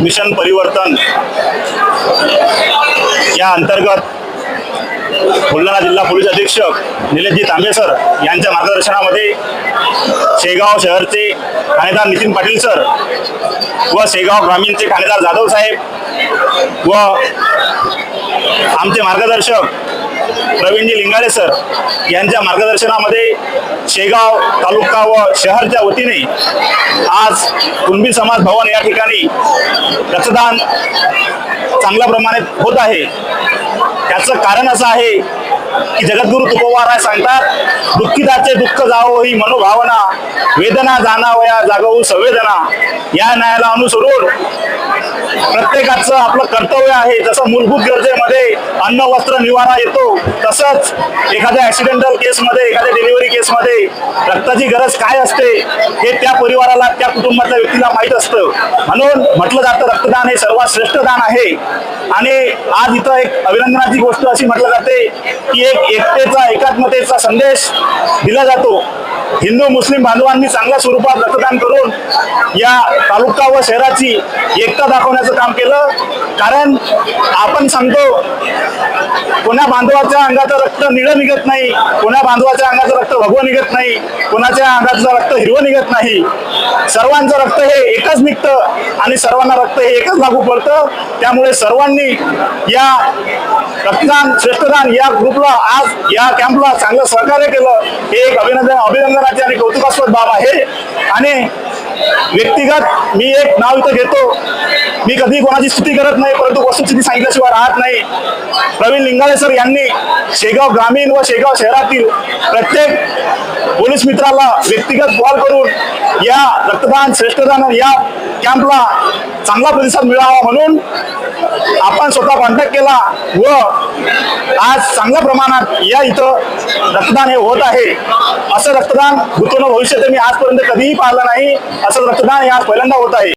Mission परिवर्तन या अंतर्गत बुलढाणा जिल्हा पोलीस अधीक्षक निलेशजी तांबे सर यांच्या मार्गदर्शनामध्ये शेगाव शहरचे ठाणेदार नितीन पाटील सर व शेगाव ग्रामीणचे ठाणेदार जाधव साहेब व आमचे मार्गदर्शक प्रवीणजी लिंगाळे सर यांच्या मार्गदर्शनामध्ये शेगाव तालुका व शहरच्या वतीने आज कुणबी समाज भवन या ठिकाणी रक्तदान चांगल्या प्रमाणात होत आहे। त्याचं कारण असं आहे की जगद्गुरु तुकोबाराय सांगतात, दुःखिताचे दुःख जावो ही मनोभावना, वेदना जाणावया जागवू संवेदना। या न्यायाला अनुसरून प्रत्येकाचं आपलं कर्तव्य आहे। जसं मूलभूत गरजेमध्ये अन्न वस्त्र निवारा येतो, तसंच एखाद्या ऍक्सिडेंटल केसमध्ये, एखाद्या डिलिव्हरी केसमध्ये रक्ताची गरज काय असते हे त्या परिवाराला, त्या कुटुंबातल्या व्यक्तीला माहीत असतं। म्हणून म्हटलं जातं रक्तदान हे सर्वात श्रेष्ठ दान आहे। आणि आज इथं एक अभिनंदनाची गोष्ट अशी म्हटलं जाते की एक एकतेचा, एकात्मतेचा संदेश दिला जातो। हिंदू मुस्लिम बांधवांनी चांगल्या स्वरूपात रक्तदान करून या तालुका व शहराची एकता दाखवण्याचं काम केलं। कारण आपण सांगतो कोणा बांधवाच्या अंगाचं रक्त निळं निघत नाही, कोणा बांधवाच्या अंगाचं रक्त भगवं निघत नाही, कोणाच्या अंगाचं रक्त हिरवं निघत नाही। सर्वांचं रक्त हे एकच निघतं आणि सर्वांना रक्त हे एकच लागू पडतं। त्यामुळे सर्वांनी या रक्तदान श्रेष्ठदान या ग्रुपला, आज या कॅम्पला चांगलं सहकार्य केलं हे एक अभिनंदनाची आणि कौतुकास्पद बाब आहे। आणि व्यक्तिगत मी एक नाव इथं घेतो, मी कधी कोणाची स्तुती करत नाही, परंतु वस्तुस्थिती सांगितल्याशिवाय राहत नाही। प्रवीण लिंगाळे सर यांनी शेगाव ग्रामीण व शेगाव शहरातील प्रत्येक पोलीस मित्राला व्यक्तिगत कॉल करून या रक्तदान श्रेष्ठदान या कॅम्पला चांगला प्रतिसाद मिळावा म्हणून आपण स्वतः कॉन्टॅक्ट केला व आज चांगल्या प्रमाणात या इथं रक्तदान हे होत आहे। असं रक्तदान भूतपूर्व भविष्यात मी आजपर्यंत कधीही पाहिलं नाही। असं रक्तदान हे आज पहिल्यांदा होत आहे।